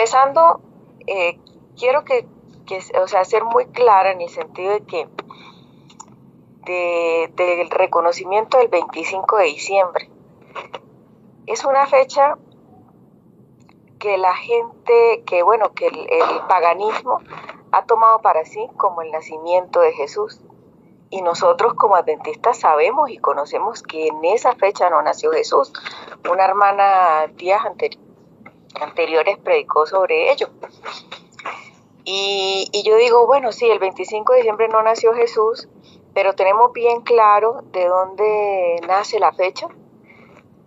empezando, quiero ser muy clara en el sentido de que del reconocimiento del 25 de diciembre. Es una fecha que la gente, que el paganismo ha tomado para sí como el nacimiento de Jesús. Y nosotros como adventistas sabemos y conocemos que en esa fecha no nació Jesús. Una hermana días anteriores predicó sobre ello. Y yo digo, bueno, sí, el 25 de diciembre no nació Jesús, pero tenemos bien claro de dónde nace la fecha.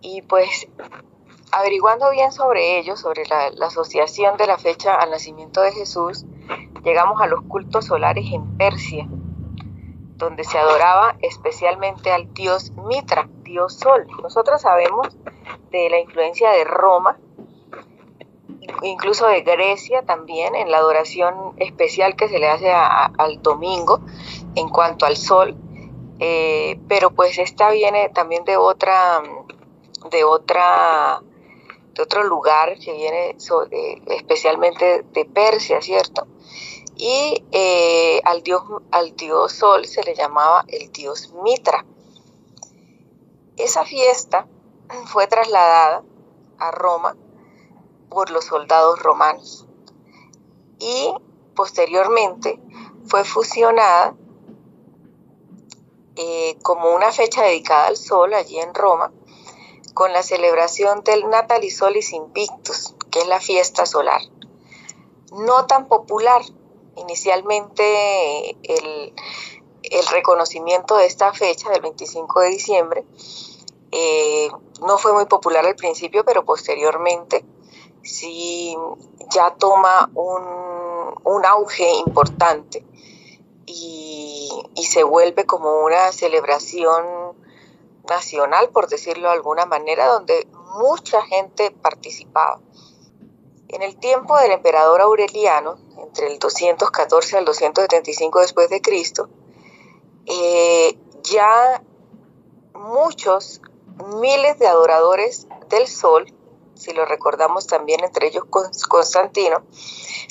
Y pues averiguando bien sobre ello, sobre la asociación de la fecha al nacimiento de Jesús, llegamos a los cultos solares en Persia, donde se adoraba especialmente al dios Mitra, dios Sol. Nosotros sabemos de la influencia de Roma, incluso de Grecia también, en la adoración especial que se le hace al domingo en cuanto al Sol, pero pues esta viene también de otro lugar que viene especialmente de Persia, ¿cierto? Y al dios Sol se le llamaba el dios Mitra. Esa fiesta fue trasladada a Roma por los soldados romanos y posteriormente fue fusionada como una fecha dedicada al Sol allí en Roma con la celebración del Natalis Solis Invictus, que es la fiesta solar. No tan popular. Inicialmente el reconocimiento de esta fecha del 25 de diciembre no fue muy popular al principio, pero posteriormente sí ya toma un auge importante y se vuelve como una celebración nacional, por decirlo de alguna manera, donde mucha gente participaba. En el tiempo del emperador Aureliano, entre el 214 al 275 después de Cristo, ya miles de adoradores del Sol, si lo recordamos también entre ellos Constantino,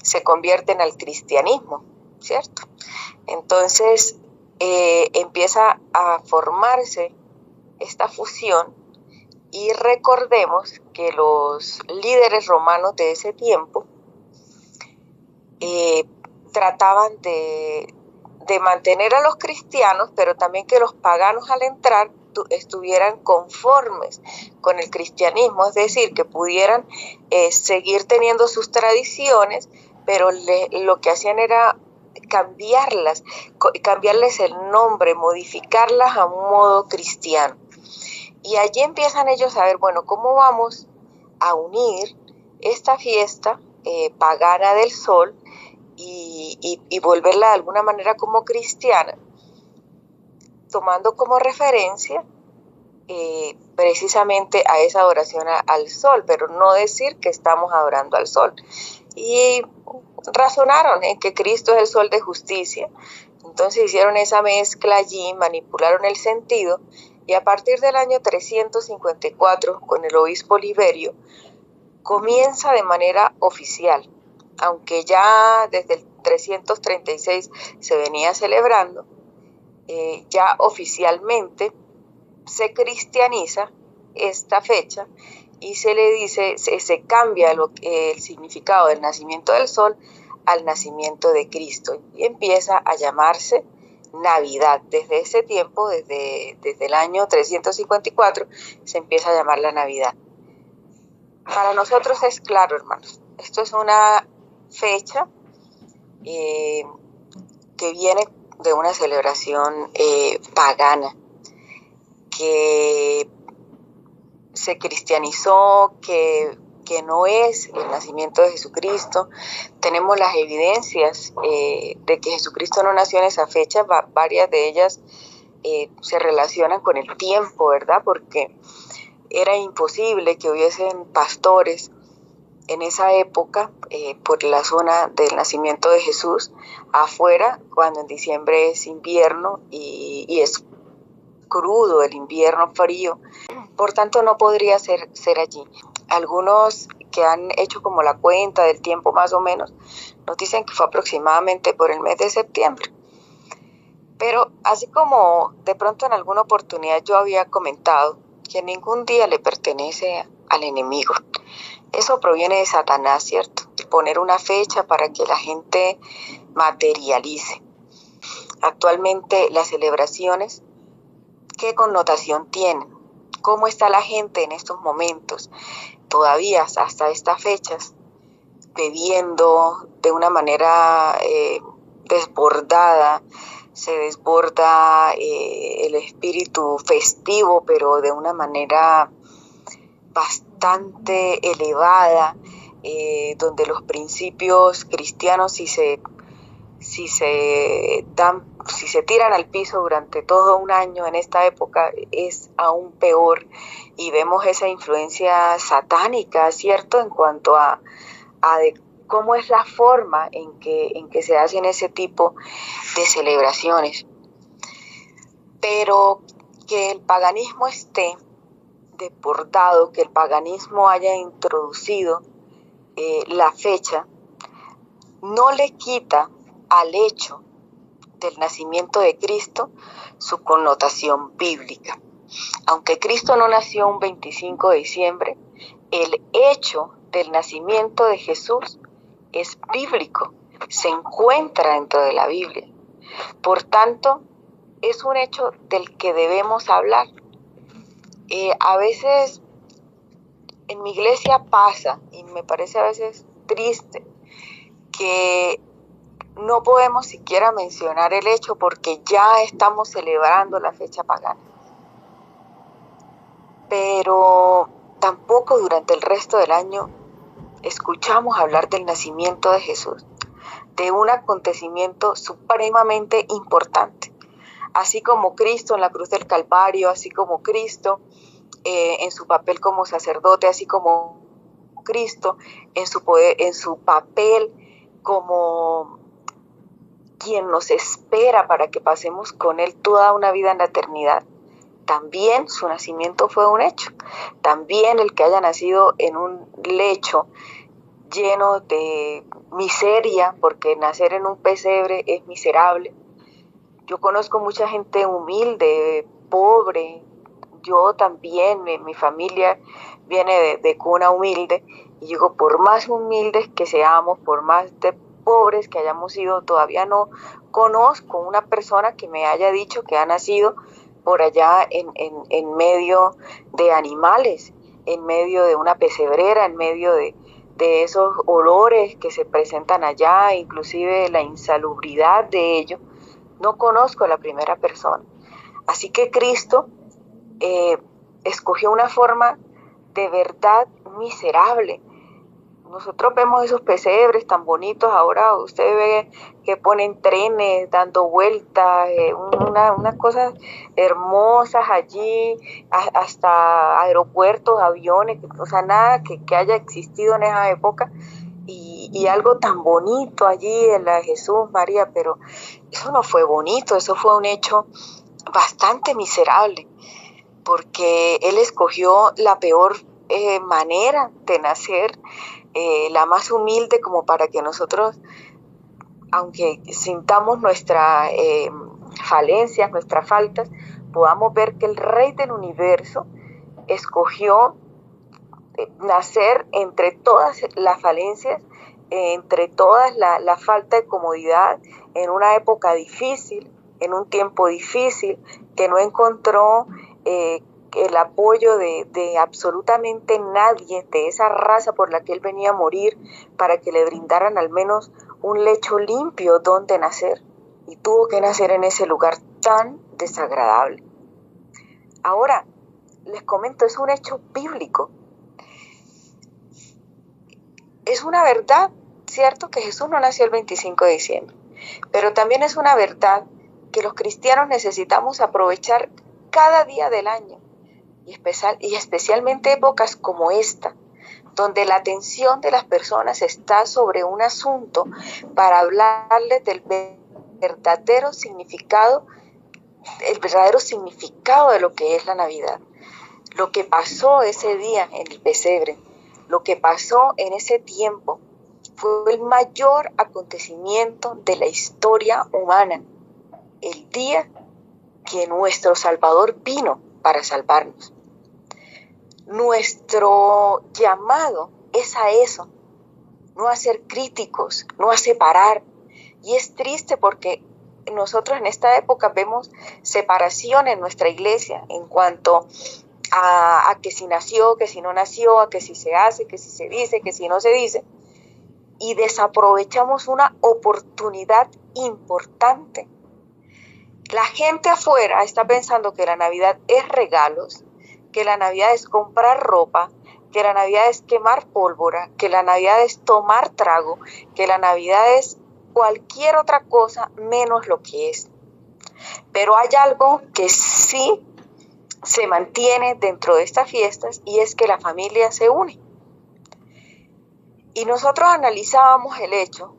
se convierten al cristianismo, ¿cierto? Entonces empieza a formarse esta fusión y recordemos que los líderes romanos de ese tiempo trataban de mantener a los cristianos, pero también que los paganos al entrar estuvieran conformes con el cristianismo, es decir, que pudieran seguir teniendo sus tradiciones, pero lo que hacían era cambiarles el nombre, modificarlas a un modo cristiano. Y allí empiezan ellos a ver, bueno, ¿cómo vamos a unir esta fiesta pagana del Sol y volverla de alguna manera como cristiana, tomando como referencia precisamente a esa adoración al Sol, pero no decir que estamos adorando al Sol? Y razonaron en que Cristo es el Sol de justicia. Entonces hicieron esa mezcla allí, manipularon el sentido, y a partir del año 354, con el obispo Liberio, comienza de manera oficial, aunque ya desde el 336 se venía celebrando, ya oficialmente se cristianiza esta fecha y se le dice, se cambia el significado del nacimiento del Sol al nacimiento de Cristo y empieza a llamarse Navidad. Desde ese tiempo, desde el año 354, se empieza a llamar la Navidad. Para nosotros es claro, hermanos, esto es una fecha que viene de una celebración pagana, que se cristianizó, que no es el nacimiento de Jesucristo. Tenemos las evidencias de que Jesucristo no nació en esa fecha, varias de ellas se relacionan con el tiempo, ¿verdad? Porque era imposible que hubiesen pastores en esa época por la zona del nacimiento de Jesús afuera, cuando en diciembre es invierno y es crudo, el invierno frío, por tanto no podría ser allí. Algunos que han hecho como la cuenta del tiempo más o menos, nos dicen que fue aproximadamente por el mes de septiembre. Pero así como de pronto en alguna oportunidad yo había comentado que ningún día le pertenece al enemigo. Eso proviene de Satanás, ¿cierto? De poner una fecha para que la gente materialice. Actualmente las celebraciones, ¿qué connotación tienen? ¿Cómo está la gente en estos momentos? Todavía hasta estas fechas, bebiendo de una manera desbordada, se desborda el espíritu festivo, pero de una manera bastante elevada, donde los principios cristianos, si se tiran al piso durante todo un año en esta época, es aún peor, y vemos esa influencia satánica, ¿cierto?, en cuanto a cómo es la forma en que se hacen ese tipo de celebraciones. Pero que el paganismo esté desbordado, que el paganismo haya introducido la fecha, no le quita al hecho del nacimiento de Cristo su connotación bíblica. Aunque Cristo no nació un 25 de diciembre, el hecho del nacimiento de Jesús es bíblico, se encuentra dentro de la Biblia. Por tanto, es un hecho del que debemos hablar. A veces en mi iglesia pasa, y me parece a veces triste, que no podemos siquiera mencionar el hecho porque ya estamos celebrando la fecha pagana. Pero tampoco durante el resto del año escuchamos hablar del nacimiento de Jesús, de un acontecimiento supremamente importante. Así como Cristo en la cruz del Calvario, así como Cristo en su papel como sacerdote, así como Cristo en su papel como quien nos espera para que pasemos con Él toda una vida en la eternidad. También su nacimiento fue un hecho. También el que haya nacido en un lecho lleno de miseria, porque nacer en un pesebre es miserable. Yo conozco mucha gente humilde, pobre. Yo también, mi familia viene de cuna humilde, y digo, por más humildes que seamos, por más de pobres que hayamos sido, todavía no conozco una persona que me haya dicho que ha nacido por allá en medio de animales, en medio de una pesebrera, en medio de esos olores que se presentan allá, inclusive la insalubridad de ello. No conozco a la primera persona. Así que Cristo escogió una forma de verdad miserable. Nosotros vemos esos pesebres tan bonitos, ahora usted ve que ponen trenes dando vueltas, unas cosas hermosas allí, hasta aeropuertos, aviones, o sea, nada que haya existido en esa época, y algo tan bonito allí en la Jesús, María, pero eso no fue bonito, eso fue un hecho bastante miserable, porque Él escogió la peor manera de nacer, la más humilde, como para que nosotros, aunque sintamos nuestras falencias, nuestras faltas, podamos ver que el Rey del Universo escogió nacer entre todas las falencias, entre todas la falta de comodidad, en una época difícil, en un tiempo difícil, que no encontró el apoyo de absolutamente nadie de esa raza por la que él venía a morir, para que le brindaran al menos un lecho limpio donde nacer, y tuvo que nacer en ese lugar tan desagradable. Ahora, les comento, es un hecho bíblico. Es una verdad, cierto, que Jesús no nació el 25 de diciembre, pero también es una verdad que los cristianos necesitamos aprovechar cada día del año, y especialmente épocas como esta, donde la atención de las personas está sobre un asunto, para hablarles del verdadero significado de lo que es la Navidad, lo que pasó ese día en el pesebre, Lo que pasó en ese tiempo fue el mayor acontecimiento de la historia humana, el día que nuestro Salvador vino para salvarnos. Nuestro llamado es a eso, no a ser críticos, no a separar. Y es triste porque nosotros en esta época vemos separación en nuestra iglesia en cuanto a que si nació, que si no nació, a que si se hace, que si se dice, que si no se dice. Y desaprovechamos una oportunidad importante. La gente afuera está pensando que la Navidad es regalos, que la Navidad es comprar ropa, que la Navidad es quemar pólvora, que la Navidad es tomar trago, que la Navidad es cualquier otra cosa menos lo que es. Pero hay algo que sí se mantiene dentro de estas fiestas y es que la familia se une. Y nosotros analizábamos el hecho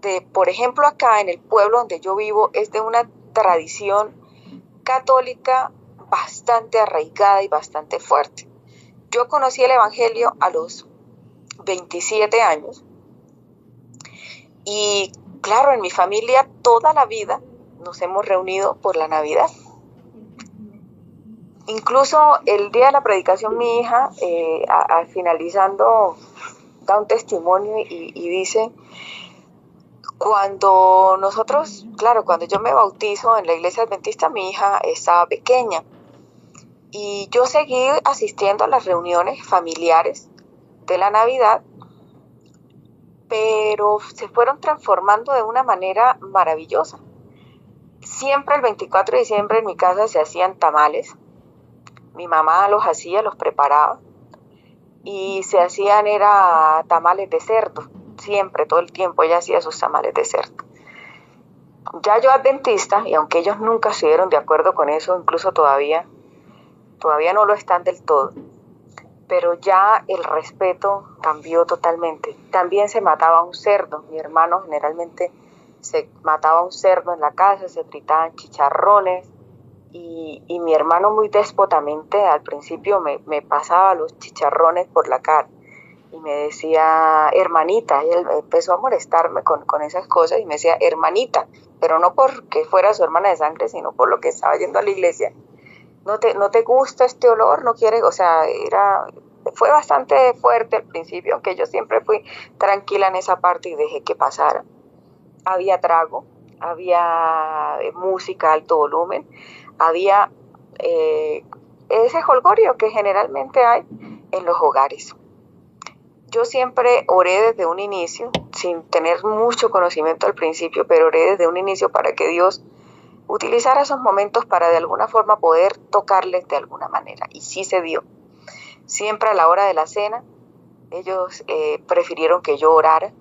de, por ejemplo, acá en el pueblo donde yo vivo, es de una tradición católica bastante arraigada y bastante fuerte. Yo conocí el Evangelio a los 27 años y claro, en mi familia toda la vida nos hemos reunido por la Navidad. Incluso el día de la predicación mi hija, finalizando, da un testimonio y dice, cuando nosotros, claro, cuando yo me bautizo en la iglesia adventista, mi hija estaba pequeña y yo seguí asistiendo a las reuniones familiares de la Navidad, pero se fueron transformando de una manera maravillosa. Siempre el 24 de diciembre en mi casa se hacían tamales, mi mamá los hacía, los preparaba y se hacían era tamales de cerdo, siempre, todo el tiempo ella hacía sus tamales de cerdo. Ya yo adventista, y aunque ellos nunca estuvieron de acuerdo con eso, incluso todavía no lo están del todo, pero ya el respeto cambió totalmente. También se mataba un cerdo, mi hermano generalmente se mataba un cerdo en la casa, se fritaban chicharrones, y mi hermano muy déspotamente al principio me pasaba los chicharrones por la cara y me decía hermanita, y él empezó a molestarme con esas cosas y me decía hermanita, pero no porque fuera su hermana de sangre, sino por lo que estaba yendo a la iglesia. ¿No te gusta este olor? ¿No quieres? O sea, fue bastante fuerte al principio, aunque yo siempre fui tranquila en esa parte y dejé que pasara. Había trago, había música a alto volumen, había ese jolgorio que generalmente hay en los hogares. Yo siempre oré desde un inicio, sin tener mucho conocimiento al principio, pero oré desde un inicio para que Dios utilizara esos momentos para de alguna forma poder tocarles de alguna manera. Y sí se dio. Siempre a la hora de la cena, ellos prefirieron que yo orara.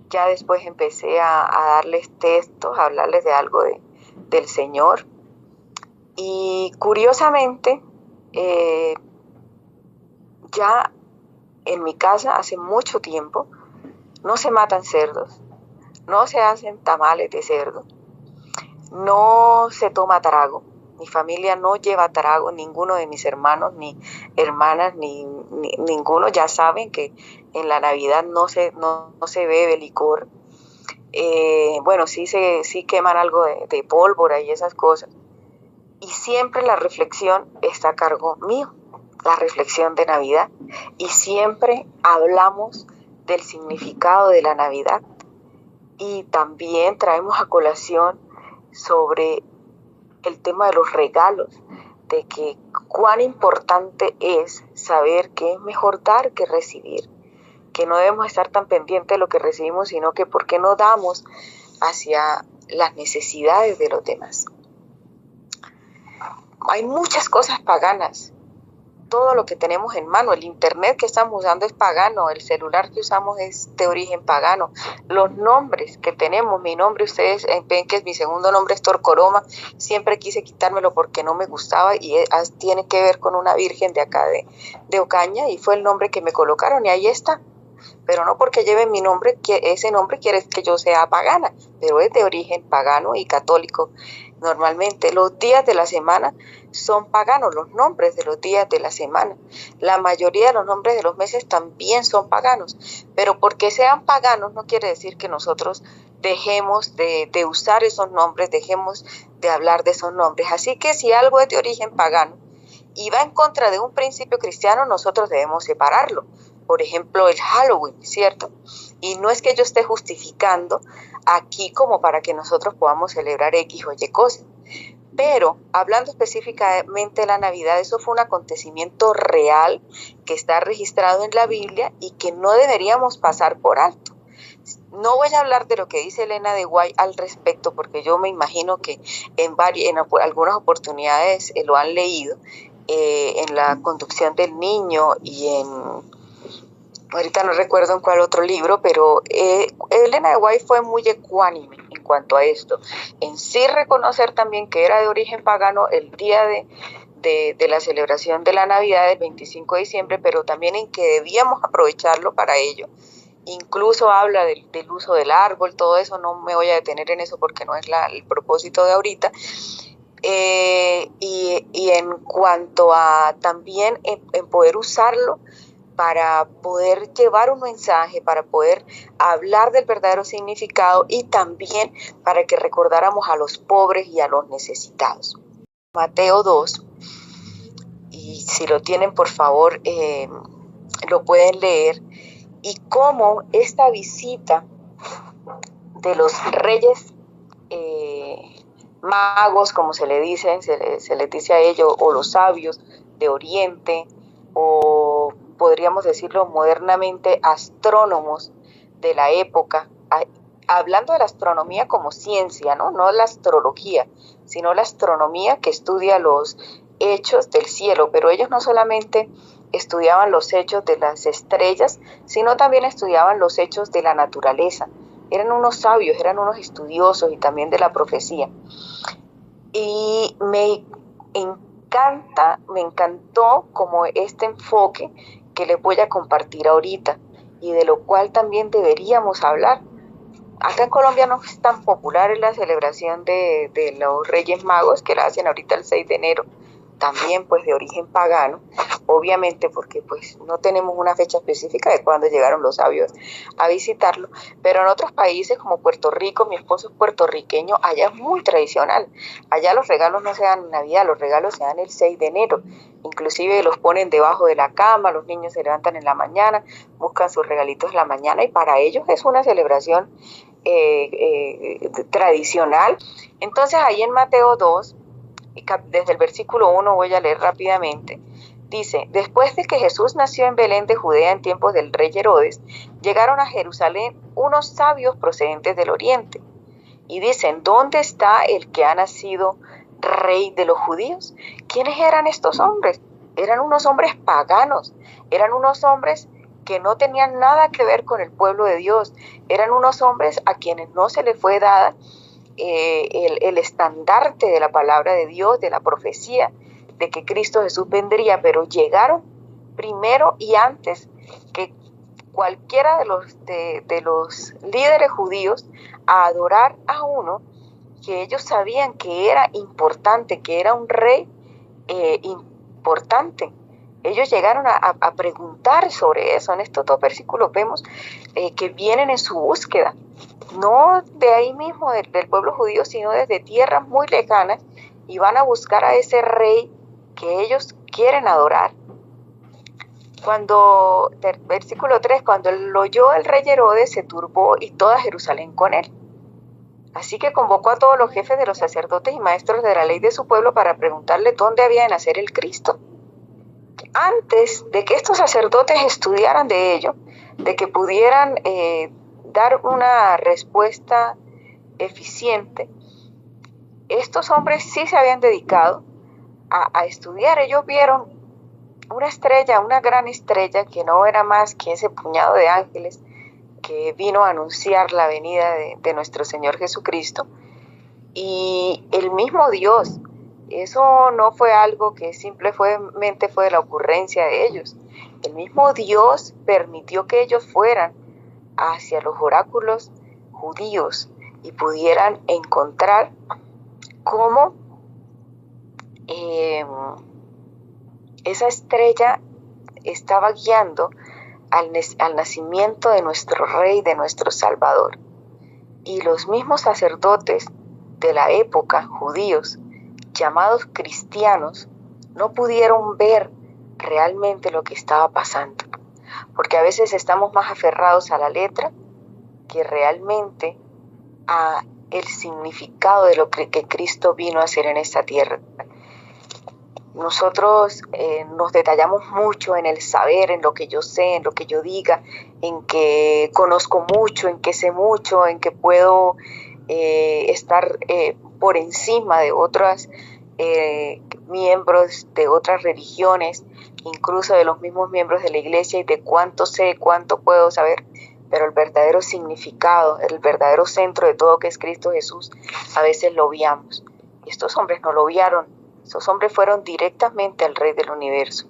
Ya después empecé a darles textos, a hablarles de algo del Señor. Y curiosamente, ya en mi casa hace mucho tiempo no se matan cerdos, no se hacen tamales de cerdo, no se toma trago. Mi familia no lleva trago, ninguno de mis hermanos, ni hermanas, ni ninguno. Ya saben que en la Navidad no se bebe licor. Bueno, sí queman algo de pólvora y esas cosas. Y siempre la reflexión está a cargo mío, la reflexión de Navidad. Y siempre hablamos del significado de la Navidad. Y también traemos a colación sobre el tema de los regalos, de que cuán importante es saber que es mejor dar que recibir, que no debemos estar tan pendientes de lo que recibimos, sino que por qué no damos hacia las necesidades de los demás. Hay muchas cosas paganas, todo lo que tenemos en mano, el internet que estamos usando es pagano, el celular que usamos es de origen pagano, los nombres que tenemos, mi nombre, ustedes ven que mi segundo nombre es Torcoroma, siempre quise quitármelo porque no me gustaba y tiene que ver con una virgen de acá de Ocaña y fue el nombre que me colocaron y ahí está, pero no porque lleve mi nombre, que ese nombre quiere que yo sea pagana, pero es de origen pagano y católico Normalmente los días de la semana son paganos, los nombres de los días de la semana. La mayoría de los nombres de los meses también son paganos, pero porque sean paganos no quiere decir que nosotros dejemos de usar esos nombres, dejemos de hablar de esos nombres. Así que si algo es de origen pagano y va en contra de un principio cristiano, nosotros debemos separarlo. Por ejemplo, el Halloween, ¿cierto? Y no es que yo esté justificando aquí como para que nosotros podamos celebrar X o Y cosas. Pero hablando específicamente de la Navidad, eso fue un acontecimiento real que está registrado en la Biblia y que no deberíamos pasar por alto. No voy a hablar de lo que dice Elena de White al respecto, porque yo me imagino que en algunas oportunidades lo han leído, en la conducción del niño y ahorita no recuerdo en cuál otro libro, pero Elena de White fue muy ecuánime en cuanto a esto. En sí reconocer también que era de origen pagano el día de la celebración de la Navidad del 25 de diciembre, pero también en que debíamos aprovecharlo para ello. Incluso habla del uso del árbol, todo eso, no me voy a detener en eso porque no es el propósito de ahorita. Y en cuanto a también en poder usarlo para poder llevar un mensaje, para poder hablar del verdadero significado y también para que recordáramos a los pobres y a los necesitados. Mateo 2, y si lo tienen por favor lo pueden leer, y cómo esta visita de los reyes magos, como se le dicen, se les dice a ellos, o los sabios de Oriente, o podríamos decirlo modernamente, astrónomos de la época, hablando de la astronomía como ciencia, ¿no? No la astrología, sino la astronomía que estudia los hechos del cielo, pero ellos no solamente estudiaban los hechos de las estrellas, sino también estudiaban los hechos de la naturaleza. Eran unos sabios, eran unos estudiosos y también de la profecía. Y me encantó como este enfoque que les voy a compartir ahorita y de lo cual también deberíamos hablar. Acá en Colombia no es tan popular la celebración de los Reyes Magos, que la hacen ahorita el 6 de enero, también pues de origen pagano, obviamente porque pues no tenemos una fecha específica de cuándo llegaron los sabios a visitarlo, pero en otros países como Puerto Rico, mi esposo es puertorriqueño, allá es muy tradicional, allá los regalos no se dan en Navidad, los regalos se dan el 6 de enero, inclusive los ponen debajo de la cama, los niños se levantan en la mañana, buscan sus regalitos en la mañana y para ellos es una celebración tradicional. Entonces ahí en Mateo 2, desde el versículo 1 voy a leer rápidamente, dice: después de que Jesús nació en Belén de Judea en tiempos del rey Herodes, llegaron a Jerusalén unos sabios procedentes del oriente y dicen: ¿dónde está el que ha nacido rey de los judíos? ¿Quiénes eran estos hombres? Eran unos hombres paganos, eran unos hombres que no tenían nada que ver con el pueblo de Dios, eran unos hombres a quienes no se les fue dada el estandarte de la palabra de Dios, de la profecía, de que Cristo Jesús vendría, pero llegaron primero y antes que cualquiera de los líderes judíos a adorar a uno que ellos sabían que era importante, que era un rey importante. Ellos llegaron a preguntar sobre eso. En estos dos versículos vemos que vienen en su búsqueda, no de ahí mismo del pueblo judío, sino desde tierras muy lejanas, y van a buscar a ese rey que ellos quieren adorar. Versículo 3, cuando lo oyó el rey Herodes, se turbó y toda Jerusalén con él. Así que convocó a todos los jefes de los sacerdotes y maestros de la ley de su pueblo para preguntarle dónde había de nacer el Cristo. Antes de que estos sacerdotes estudiaran de ello, de que pudieran dar una respuesta eficiente, estos hombres sí se habían dedicado a estudiar. Ellos vieron una estrella, una gran estrella, que no era más que ese puñado de ángeles que vino a anunciar la venida de nuestro Señor Jesucristo. Y el mismo Dios, eso no fue algo que simplemente fue de la ocurrencia de ellos. El mismo Dios permitió que ellos fueran hacia los oráculos judíos y pudieran encontrar cómo esa estrella estaba guiando al nacimiento de nuestro Rey, de nuestro Salvador. Y los mismos sacerdotes de la época, judíos, llamados cristianos, no pudieron ver realmente lo que estaba pasando. Porque a veces estamos más aferrados a la letra que realmente a el significado de lo que Cristo vino a hacer en esta tierra. Nosotros nos detallamos mucho en el saber, en lo que yo sé, en lo que yo diga, en que conozco mucho, en que sé mucho, en que puedo estar por encima de otros miembros de otras religiones, incluso de los mismos miembros de la iglesia, y de cuánto sé, cuánto puedo saber. Pero el verdadero significado, el verdadero centro de todo, que es Cristo Jesús, a veces lo obviamos. Y estos hombres no lo obviaron. Estos hombres fueron directamente al Rey del Universo.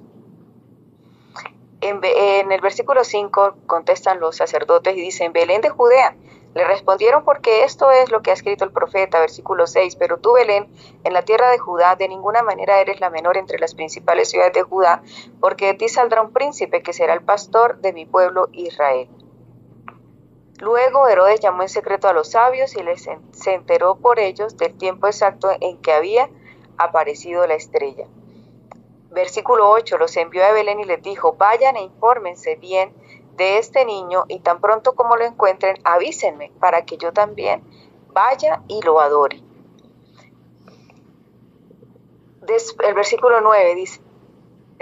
En el versículo 5 contestan los sacerdotes y dicen: Belén de Judea. Le respondieron: porque esto es lo que ha escrito el profeta. Versículo 6: pero tú, Belén, en la tierra de Judá, de ninguna manera eres la menor entre las principales ciudades de Judá, porque de ti saldrá un príncipe que será el pastor de mi pueblo Israel. Luego Herodes llamó en secreto a los sabios y se enteró por ellos del tiempo exacto en que había aparecido la estrella. Versículo 8: los envió a Belén y les dijo: vayan e infórmense bien de este niño, y tan pronto como lo encuentren, avísenme, para que yo también vaya y lo adore. El versículo 9 dice: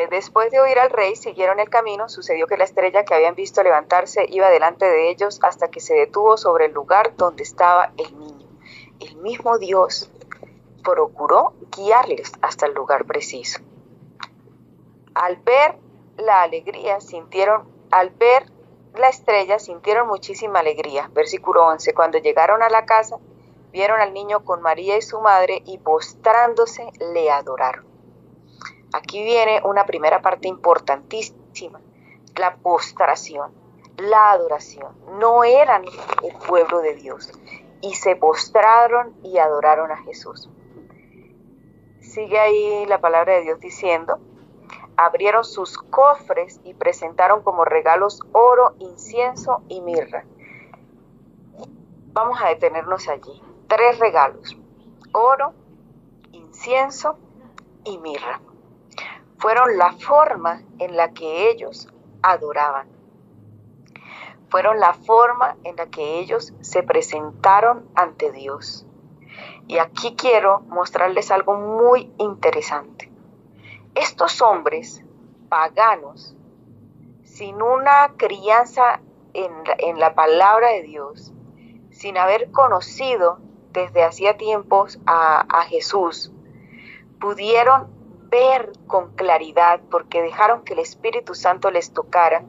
después de oír al rey, siguieron el camino. Sucedió que la estrella que habían visto levantarse iba delante de ellos hasta que se detuvo sobre el lugar donde estaba el niño. El mismo Dios procuró guiarles hasta el lugar preciso. Al ver la estrella, sintieron muchísima alegría. Versículo 11: cuando llegaron a la casa, vieron al niño con María y su madre, y postrándose le adoraron. Aquí viene una primera parte importantísima: la postración, la adoración. No eran el pueblo de Dios y se postraron y adoraron a Jesús. Sigue ahí la palabra de Dios diciendo: abrieron sus cofres y presentaron como regalos oro, incienso y mirra. Vamos a detenernos allí. 3 regalos: oro, incienso y mirra. Fueron la forma en la que ellos adoraban. Fueron la forma en la que ellos se presentaron ante Dios. Y aquí quiero mostrarles algo muy interesante. Estos hombres paganos, sin una crianza en la palabra de Dios, sin haber conocido desde hacía tiempos a Jesús, pudieron ver con claridad, porque dejaron que el Espíritu Santo les tocara,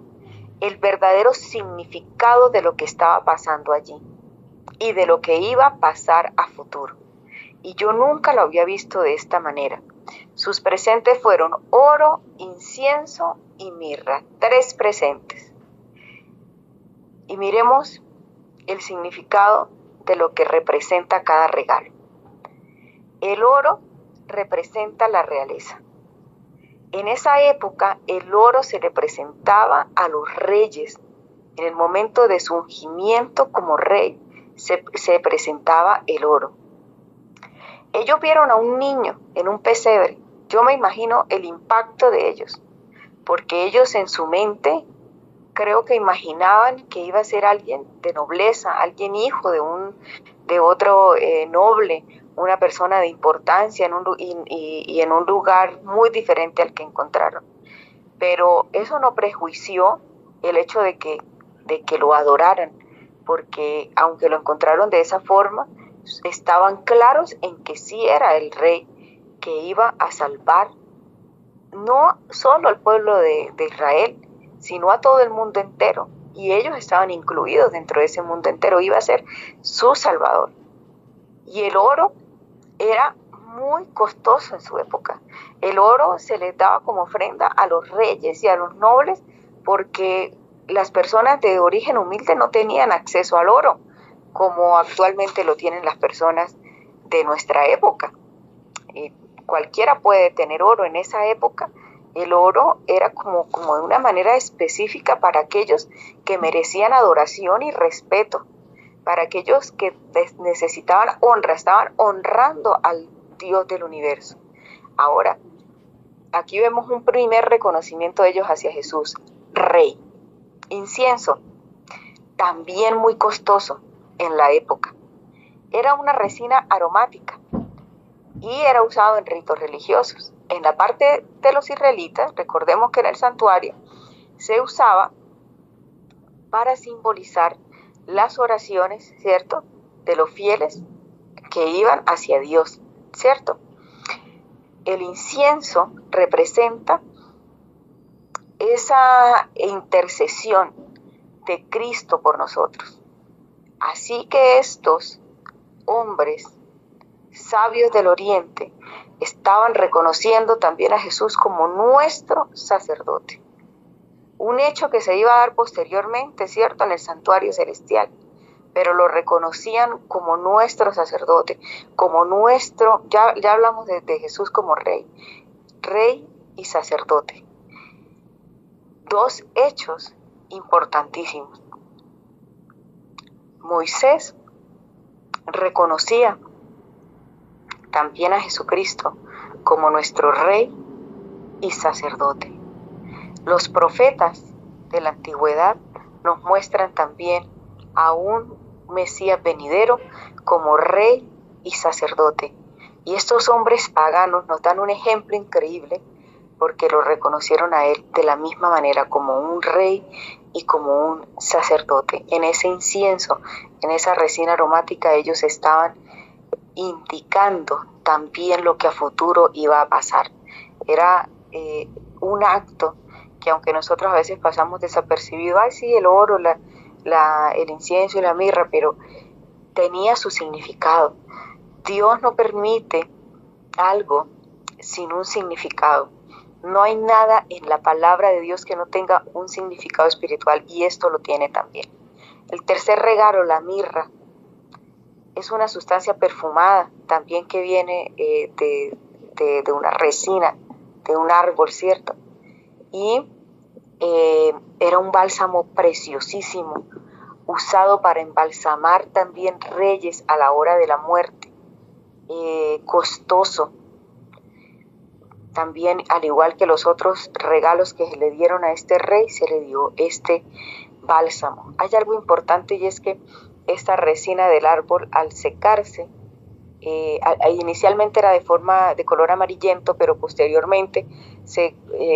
el verdadero significado de lo que estaba pasando allí y de lo que iba a pasar a futuro. Y yo nunca lo había visto de esta manera. Sus presentes fueron oro, incienso y mirra. 3 presentes. Y miremos el significado de lo que representa cada regalo. El oro representa la realeza. En esa época el oro se le presentaba a los reyes. En el momento de su ungimiento como rey se presentaba el oro. Ellos vieron a un niño en un pesebre. Yo me imagino el impacto de ellos, porque ellos en su mente creo que imaginaban que iba a ser alguien de nobleza, alguien hijo de otro noble, una persona de importancia y en un lugar muy diferente al que encontraron. Pero eso no prejuició el hecho de que lo adoraran, porque aunque lo encontraron de esa forma, estaban claros en que sí era el rey que iba a salvar no solo al pueblo de Israel, sino a todo el mundo entero. Y ellos estaban incluidos dentro de ese mundo entero. Iba a ser su salvador. Y el oro era muy costoso en su época. El oro se les daba como ofrenda a los reyes y a los nobles, porque las personas de origen humilde no tenían acceso al oro como actualmente lo tienen las personas de nuestra época. Cualquiera puede tener oro. En esa época el oro era como de una manera específica para aquellos que merecían adoración y respeto, para aquellos que necesitaban honra, estaban honrando al Dios del universo. Ahora, aquí vemos un primer reconocimiento de ellos hacia Jesús, Rey. Incienso, también muy costoso en la época. Era una resina aromática y era usado en ritos religiosos. En la parte de los israelitas, recordemos que en el santuario se usaba para simbolizar las oraciones, ¿cierto?, de los fieles que iban hacia Dios, ¿cierto? El incienso representa esa intercesión de Cristo por nosotros. Así que estos hombres sabios del Oriente estaban reconociendo también a Jesús como nuestro sacerdote. Un hecho que se iba a dar posteriormente, ¿cierto?, en el santuario celestial, pero lo reconocían como nuestro sacerdote, como nuestro, ya hablamos de Jesús como rey y sacerdote. Dos hechos importantísimos. Moisés reconocía también a Jesucristo como nuestro rey y sacerdote. Los profetas de la antigüedad nos muestran también a un Mesías venidero como rey y sacerdote. Y estos hombres paganos nos dan un ejemplo increíble porque lo reconocieron a él de la misma manera como un rey y como un sacerdote. En ese incienso, en esa resina aromática, ellos estaban indicando también lo que a futuro iba a pasar. Era un acto que, aunque nosotros a veces pasamos desapercibido, ay sí, el oro, el incienso y la mirra, pero tenía su significado. Dios no permite algo sin un significado. No hay nada en la palabra de Dios que no tenga un significado espiritual, y esto lo tiene también. El tercer regalo, la mirra, es una sustancia perfumada también que viene de una resina, de un árbol, ¿cierto? Y era un bálsamo preciosísimo, usado para embalsamar también reyes a la hora de la muerte, costoso. También, al igual que los otros regalos que se le dieron a este rey, se le dio este bálsamo. Hay algo importante, y es que esta resina del árbol, al secarse, inicialmente era de color amarillento, pero posteriormente se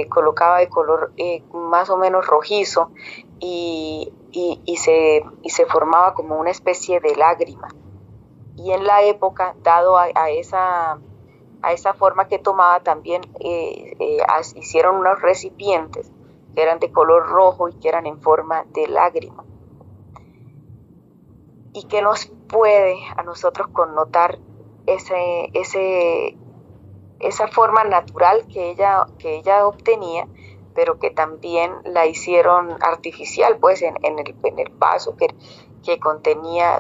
colocaba de color más o menos rojizo y se formaba como una especie de lágrima. Y en la época, dado a esa forma que tomaba, también hicieron unos recipientes que eran de color rojo y que eran en forma de lágrima. ¿Y qué nos puede a nosotros connotar esa forma natural que ella obtenía, pero que también la hicieron artificial, pues en el vaso que contenía,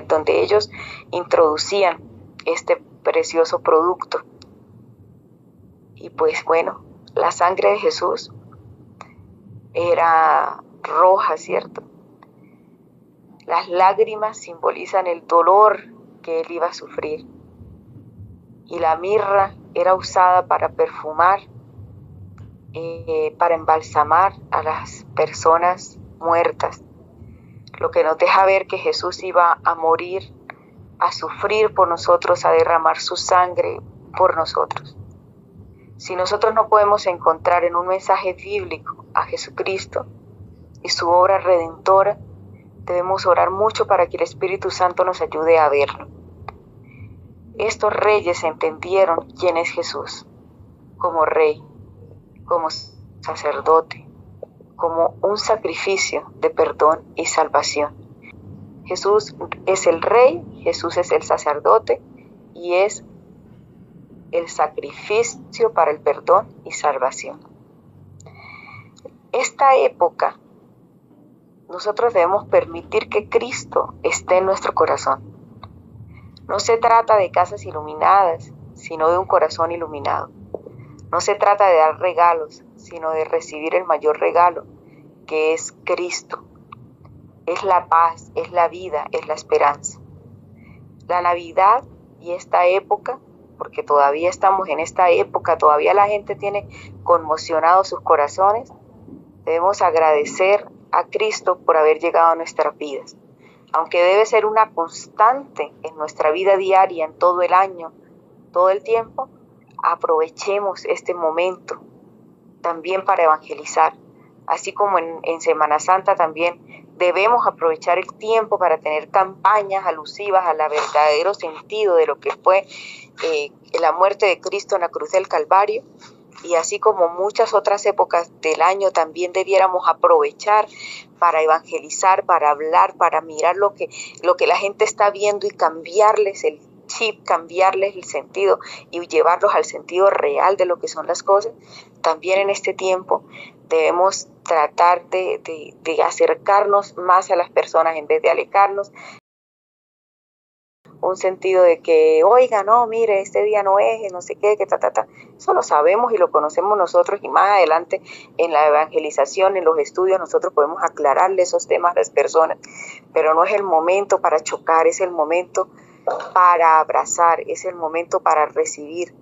donde ellos introducían este precioso producto? Y pues bueno, la sangre de Jesús era roja, ¿cierto? Las lágrimas simbolizan el dolor que él iba a sufrir. Y la mirra era usada para perfumar, para embalsamar a las personas muertas. Lo que nos deja ver que Jesús iba a morir, a sufrir por nosotros, a derramar su sangre por nosotros. Si nosotros no podemos encontrar en un mensaje bíblico a Jesucristo y su obra redentora, debemos orar mucho para que el Espíritu Santo nos ayude a verlo. Estos reyes entendieron quién es Jesús, como rey, como sacerdote, como un sacrificio de perdón y salvación. Jesús es el rey, Jesús es el sacerdote y es el sacrificio para el perdón y salvación. Esta época, nosotros debemos permitir que Cristo esté en nuestro corazón. No se trata de casas iluminadas, sino de un corazón iluminado. No se trata de dar regalos, sino de recibir el mayor regalo, que es Cristo. Es la paz, es la vida, es la esperanza. La Navidad y esta época, porque todavía estamos en esta época, todavía la gente tiene conmocionados sus corazones, debemos agradecer a Cristo por haber llegado a nuestras vidas. Aunque debe ser una constante en nuestra vida diaria, en todo el año, todo el tiempo, aprovechemos este momento también para evangelizar. Así como en Semana Santa también debemos aprovechar el tiempo para tener campañas alusivas al verdadero sentido de lo que fue la muerte de Cristo en la cruz del Calvario. Y así como muchas otras épocas del año también debiéramos aprovechar para evangelizar, para hablar, para mirar lo que la gente está viendo y cambiarles el chip, cambiarles el sentido y llevarlos al sentido real de lo que son las cosas. También en este tiempo debemos tratar de acercarnos más a las personas en vez de alejarnos. Un sentido de que, oiga, no, mire, este día no es, no sé qué, que Eso lo sabemos y lo conocemos nosotros, y más adelante en la evangelización, en los estudios, nosotros podemos aclararle esos temas a las personas, pero no es el momento para chocar, es el momento para abrazar, es el momento para recibir.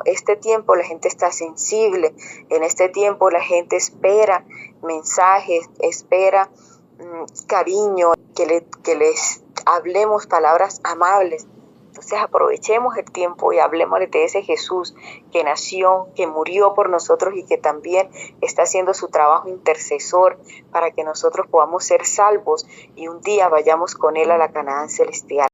Este tiempo la gente está sensible, en este tiempo la gente espera mensajes, espera cariño, que les hablemos palabras amables. Entonces aprovechemos el tiempo y hablemos de ese Jesús que nació, que murió por nosotros y que también está haciendo su trabajo intercesor para que nosotros podamos ser salvos y un día vayamos con Él a la Canaán celestial.